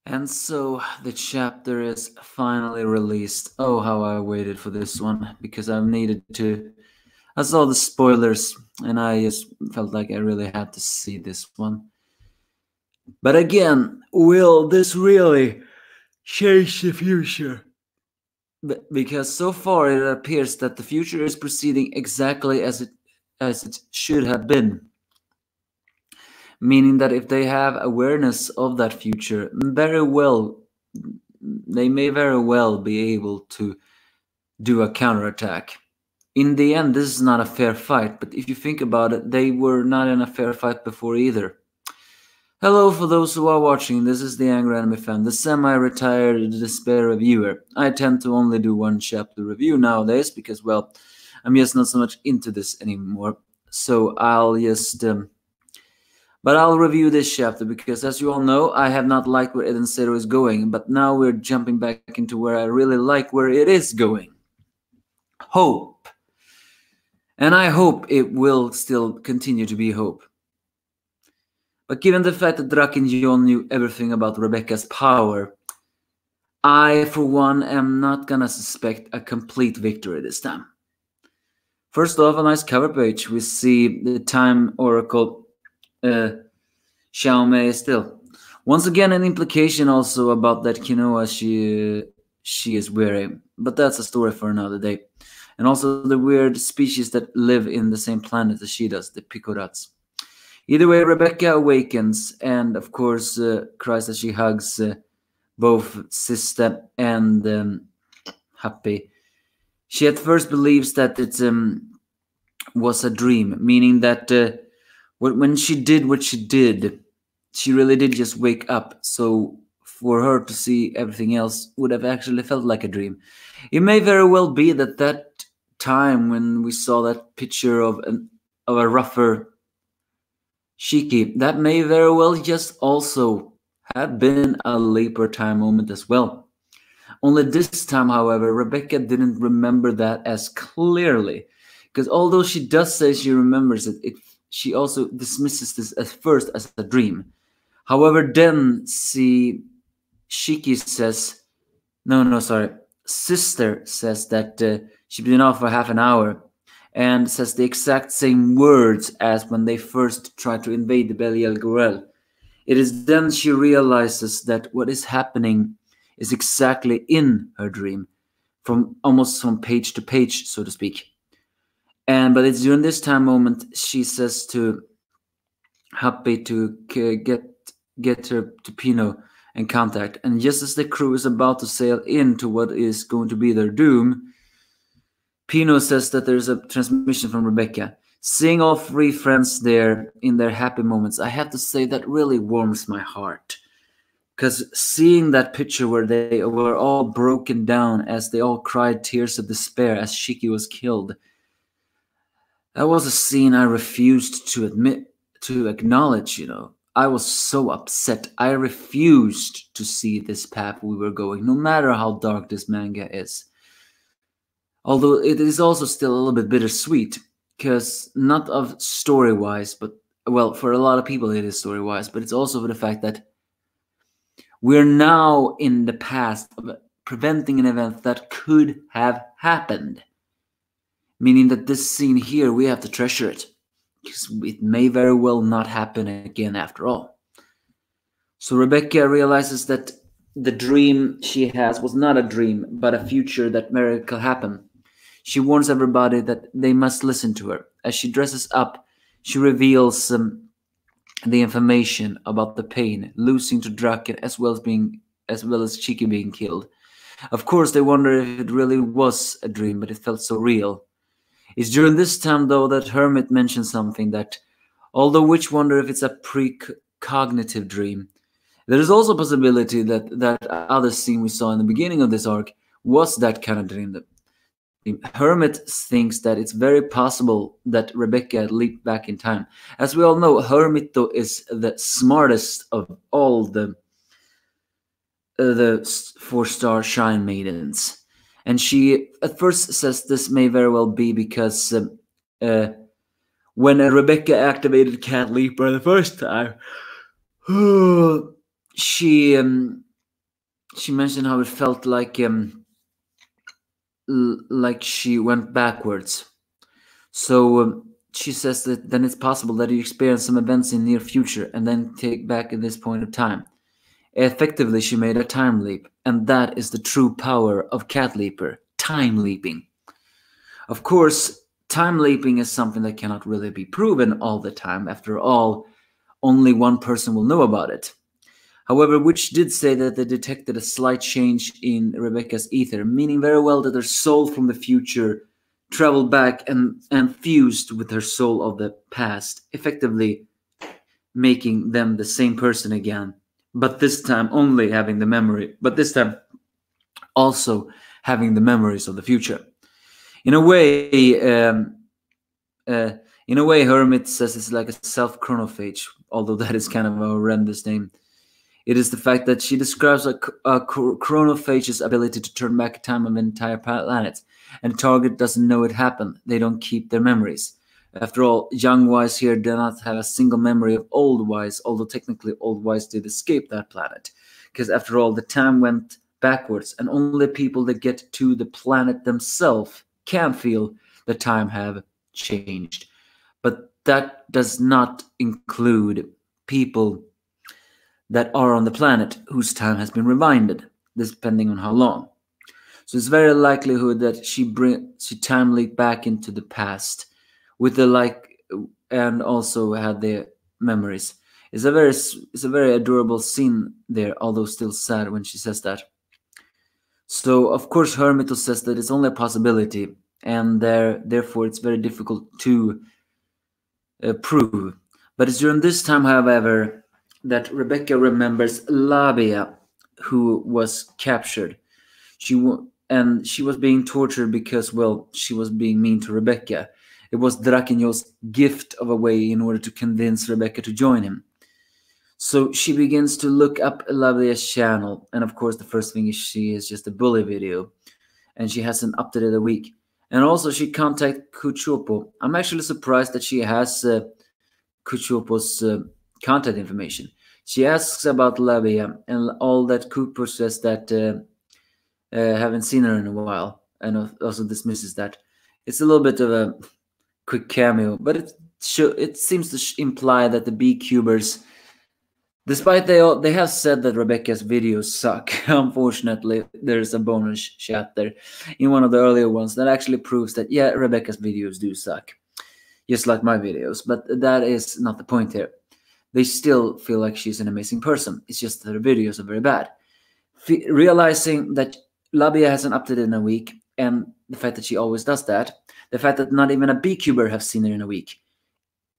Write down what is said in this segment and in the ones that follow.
And so the chapter is finally released. Oh, how I waited for this one because I've needed to. I saw the spoilers and I just felt like I really had to see this one. But again, will this really change the future? Because so far it appears that the future is proceeding exactly as it should have been. Meaning that if they have awareness of that future, they may very well be able to do a counterattack. In the end, this is not a fair fight, but if you think about it, they were not in a fair fight before either. Hello, for those who are watching, this is the Angry Anime Fan, the semi-retired despair reviewer. I tend to only do one chapter review nowadays because, well, I'm just not so much into this anymore. So but I'll review this chapter because, as you all know, I have not liked where Eden Zero is going, but now we're jumping back into where I really like where it is going. Hope. And I hope it will still continue to be hope. But given the fact that Draken and John knew everything about Rebecca's power, I, for one, am not gonna suspect a complete victory this time. First off, a nice cover page. We see the Time Oracle Xiaomei still. Once again, an implication also about that quinoa she is wearing, but that's a story for another day. And also the weird species that live in the same planet as she does, the Picorats. Either way, Rebecca awakens and, of course, cries as she hugs both Sister and Happy. She at first believes that it was a dream, meaning that when she did what she did, she really did just wake up. So for her to see everything else would have actually felt like a dream. It may very well be that time when we saw that picture of a rougher Shiki, that may very well just also have been a Leaper time moment as well. Only this time, however, Rebecca didn't remember that as clearly. Because although she does say she remembers it, she also dismisses this at first as a dream. However, then Shiki says, no, sorry, Sister says that she's been off for half an hour and says the exact same words as when they first tried to invade the Belial Gorel. It is then she realizes that what is happening is exactly in her dream, from almost from page to page, so to speak. But it's during this time moment she says to Happy to get her to Pino and contact. And just as the crew is about to sail into what is going to be their doom, Pino says that there's a transmission from Rebecca. Seeing all three friends there in their happy moments, I have to say that really warms my heart. Because seeing that picture where they were all broken down as they all cried tears of despair as Shiki was killed, that was a scene I refused to acknowledge, I was so upset. I refused to see this path we were going, no matter how dark this manga is. Although it is also still a little bit bittersweet, because not of story-wise, but, well, for a lot of people it is story-wise, but it's also for the fact that we're now in the past of preventing an event that could have happened. Meaning that this scene here, we have to treasure it, because it may very well not happen again after all. So Rebecca realizes that the dream she has was not a dream, but a future that miracle happen. She warns everybody that they must listen to her. As she dresses up, she reveals the information about the pain, losing to Draken, as well as Chiki being killed. Of course, they wonder if it really was a dream, but it felt so real. It's during this time, though, that Hermit mentions something that, although Witch wonder if it's a precognitive dream, there is also a possibility that other scene we saw in the beginning of this arc was that kind of dream. Hermit thinks that it's very possible that Rebecca leaped back in time. As we all know, Hermit, though, is the smartest of all the 4-star Shine Maidens. And she at first says this may very well be because when Rebecca activated Cat Leaper the first time, she she mentioned how it felt like she went backwards. So she says that then it's possible that you experience some events in near future and then take back at this point of time. Effectively, she made a time leap, and that is the true power of Cat Leaper, time leaping. Of course, time leaping is something that cannot really be proven all the time. After all, only one person will know about it. However, which did say that they detected a slight change in Rebecca's ether, meaning very well that her soul from the future traveled back and fused with her soul of the past, effectively making them the same person again. But this time only having the memory, but this time also having the memories of the future. In a way, in a way, Hermit says it's like a self-chronophage, although that is kind of a horrendous name. It is the fact that she describes a chronophage's ability to turn back time of an entire planet, and the target doesn't know it happened. They don't keep their memories. After all, young Wise here do not have a single memory of old Wise, although technically old Wise did escape that planet. Because after all, the time went backwards, and only people that get to the planet themselves can feel the time have changed. But that does not include people that are on the planet whose time has been rewinded, depending on how long. So it's very likelihood that she time leaped back into the past with the and also had the memories. It's a very adorable scene there, although still sad when she says that. So of course Hermito says that it's only a possibility, and therefore it's very difficult to prove. But it's during this time, however, that Rebecca remembers Labia, who was captured. She was being tortured because, well, she was being mean to Rebecca. It was Drakenjol's gift of a way in order to convince Rebecca to join him. So she begins to look up Labia's channel, and of course the first thing is she is just a bully video, and she hasn't updated a week. And also she contacts Kuchopo. I'm actually surprised that she has Kuchopo's contact information. She asks about Labia and all that. Cooper says that haven't seen her in a while, and also dismisses that. It's a little bit of a quick cameo, but it seems to imply that the B-Cubers, despite they have said that Rebecca's videos suck, unfortunately, there's a bonus chat there in one of the earlier ones that actually proves that, yeah, Rebecca's videos do suck. Just like my videos, but that is not the point here. They still feel like she's an amazing person. It's just that her videos are very bad. Realizing that Labia hasn't updated in a week, and the fact that she always does that, the fact that not even a B-Cuber have seen her in a week,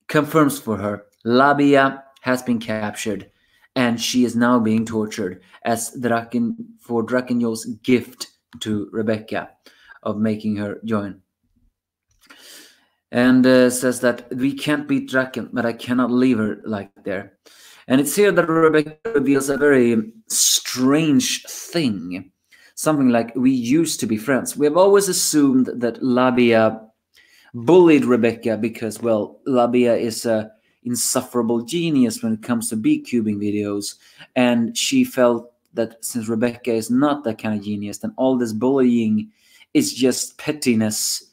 confirms for her Labia has been captured, and she is now being tortured as Drakenjol's gift to Rebecca of making her join. And says that we can't beat Draken, but I cannot leave her like there. And it's here that Rebecca reveals a very strange thing. Something like, we used to be friends. We have always assumed that Labia bullied Rebecca because, well, Labia is a insufferable genius when it comes to B-cubing videos. And she felt that since Rebecca is not that kind of genius, then all this bullying is just pettiness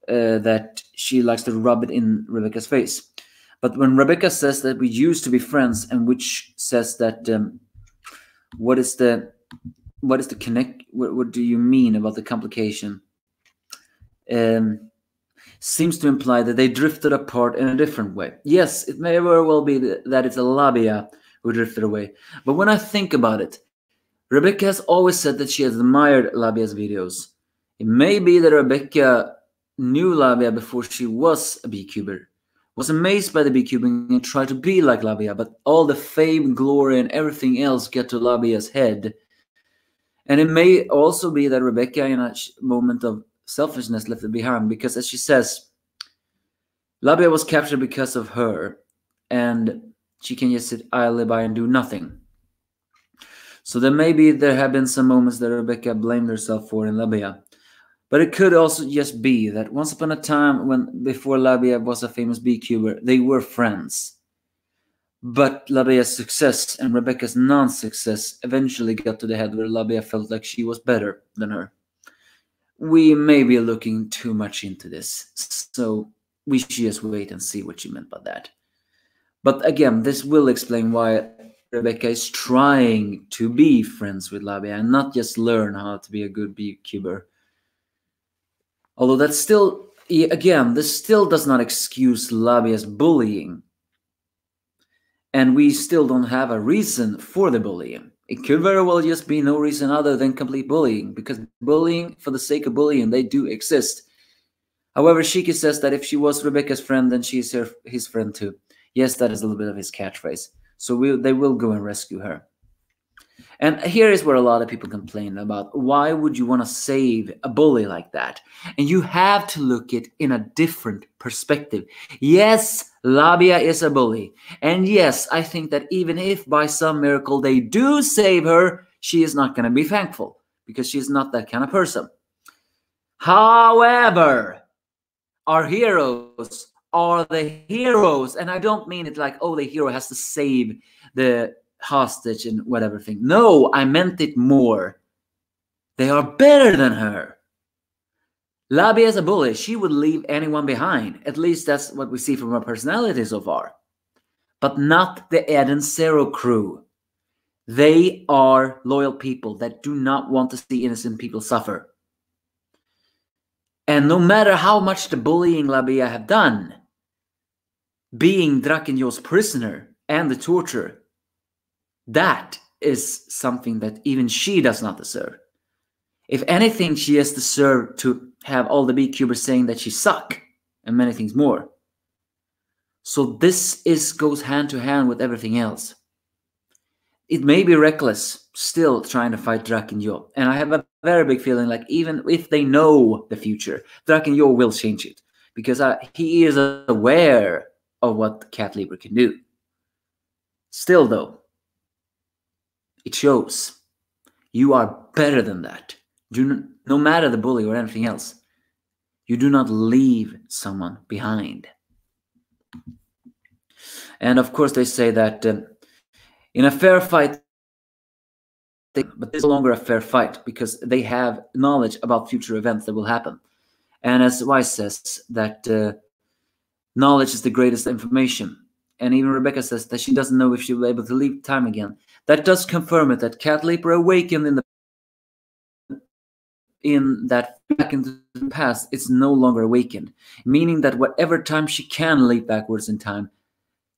that she likes to rub it in Rebecca's face. But when Rebecca says that we used to be friends, and which says that what is the connect? What do you mean about the complication? Seems to imply that they drifted apart in a different way. Yes, it may very well be that it's a Labia who drifted away. But when I think about it, Rebecca has always said that she has admired Labia's videos. It may be that Rebecca knew Labia before she was a B-Cuber, was amazed by the B-Cubing and tried to be like Labia, but all the fame, glory, and everything else get to Labia's head. And it may also be that Rebecca, in a moment of selfishness, left it behind, because as she says, Labia was captured because of her, and she can just sit idly by and do nothing. So there have been some moments that Rebecca blamed herself for in Labia. But it could also just be that once upon a time, before Labia was a famous B-Cuber, they were friends. But Labia's success and Rebecca's non-success eventually got to the head where Labia felt like she was better than her. We may be looking too much into this, so we should just wait and see what she meant by that. But again, this will explain why Rebecca is trying to be friends with Labia and not just learn how to be a good beekeeper. Although that's still, again, this still does not excuse Labia's bullying. And we still don't have a reason for the bullying. It could very well just be no reason other than complete bullying, because bullying for the sake of bullying, they do exist. However, Shiki says that if she was Rebecca's friend, then she is his friend too. Yes, that is a little bit of his catchphrase. So they will go and rescue her. And here is where a lot of people complain about, why would you want to save a bully like that? And you have to look at it in a different perspective. Yes, Labia is a bully. And yes, I think that even if by some miracle they do save her, she is not going to be thankful, because she's not that kind of person. However, our heroes are the heroes. And I don't mean it like, oh, the hero has to save the hostage and whatever thing. No, I meant it more. They are better than her. Labia is a bully. She would leave anyone behind. At least that's what we see from her personality so far. But not the Ed and Zero crew. They are loyal people that do not want to see innocent people suffer. And no matter how much the bullying Labia have done, being Drakenjo's prisoner and the torture, that is something that even she does not deserve. If anything, she has deserved to have all the beekeepers saying that she suck, and many things more. So this goes hand to hand with everything else. It may be reckless, still trying to fight Drakenjo, and I have a very big feeling like even if they know the future, Drakenjo will change it, because he is aware of what Cat Libra can do. Still though, it shows you are better than that. No matter the bully or anything else, you do not leave someone behind. And of course they say that in a fair fight, but this is no longer a fair fight, because they have knowledge about future events that will happen. And as Wise says, that knowledge is the greatest information. And even Rebecca says that she doesn't know if she will be able to leave time again. That does confirm it, that Cat Leaper awakened in that back into the past, it's no longer awakened. Meaning that whatever time she can leap backwards in time,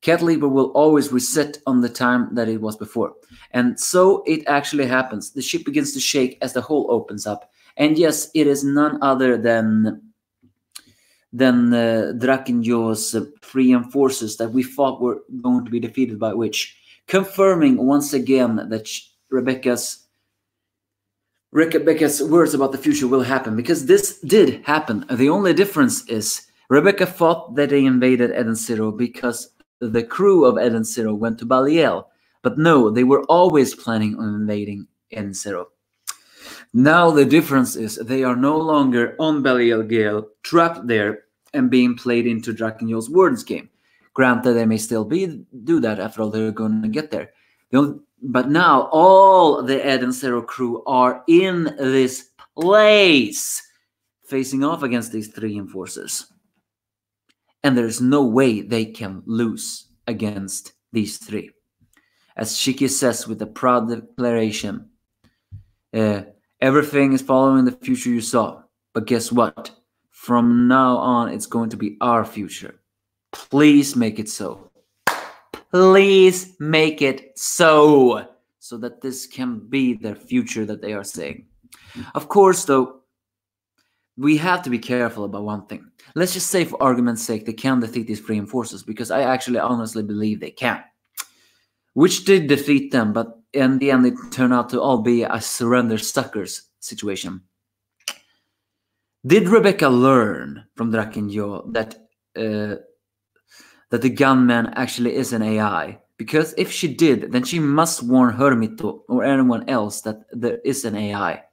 Cat Leaper will always reset on the time that it was before. And so it actually happens. The ship begins to shake as the hole opens up. And yes, it is none other than Drakenjo's three enforcers that we thought were going to be defeated by Witch. Confirming once again that Rebecca's words about the future will happen, because this did happen. The only difference is Rebecca thought that they invaded Eden Zero because the crew of Eden Zero went to Baliel. But no, they were always planning on invading Eden Zero. Now the difference is they are no longer on Baliel Gale, trapped there and being played into Drakenjo's words game. Granted, they may still do that, after all, they're going to get there. But now all the Eden Zero crew are in this place, facing off against these three enforcers. And there's no way they can lose against these three. As Shiki says with a proud declaration, everything is following the future you saw. But guess what? From now on, it's going to be our future. Please make it so. Please make it so that this can be their future that they are saying. Of course, though, we have to be careful about one thing. Let's just say, for argument's sake, they can defeat these three enforcers, because I actually honestly believe they can. Which did defeat them, but in the end it turned out to all be a surrender suckers situation. Did Rebecca learn from Drakenjo that the gunman actually is an AI? Because if she did, then she must warn Hermito or anyone else that there is an AI.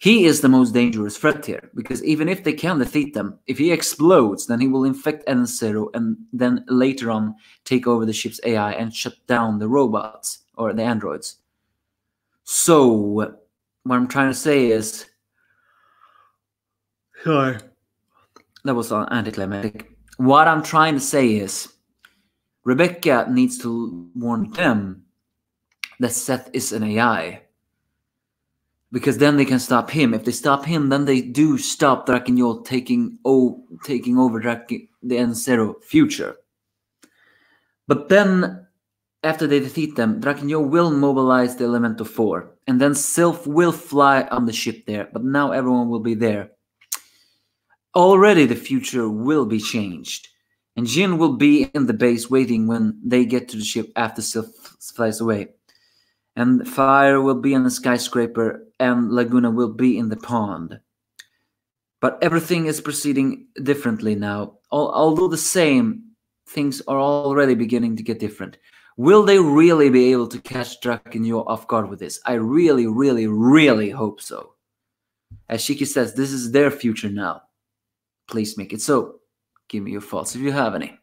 He is the most dangerous threat here, because even if they can defeat them, if he explodes, then he will infect N0 and then later on take over the ship's AI and shut down the robots, or the androids. So, what I'm trying to say is... Sorry. That was anticlimactic. What I'm trying to say is, Rebecca needs to warn them that Seth is an AI. Because then they can stop him. If they stop him, then they do stop Drakenjol taking over the N0 future. But then, after they defeat them, Drakenjol will mobilize the Elemental 4. And then Sylph will fly on the ship there. But now everyone will be there. Already the future will be changed. And Jin will be in the base waiting when they get to the ship after Sylph flies away. And Fire will be on the skyscraper, and Laguna will be in the pond. But everything is proceeding differently now. Although the same, things are already beginning to get different. Will they really be able to catch Drakenjol off guard with this? I really, really, really hope so. As Shiki says, this is their future now. Please make it so. Give me your thoughts if you have any.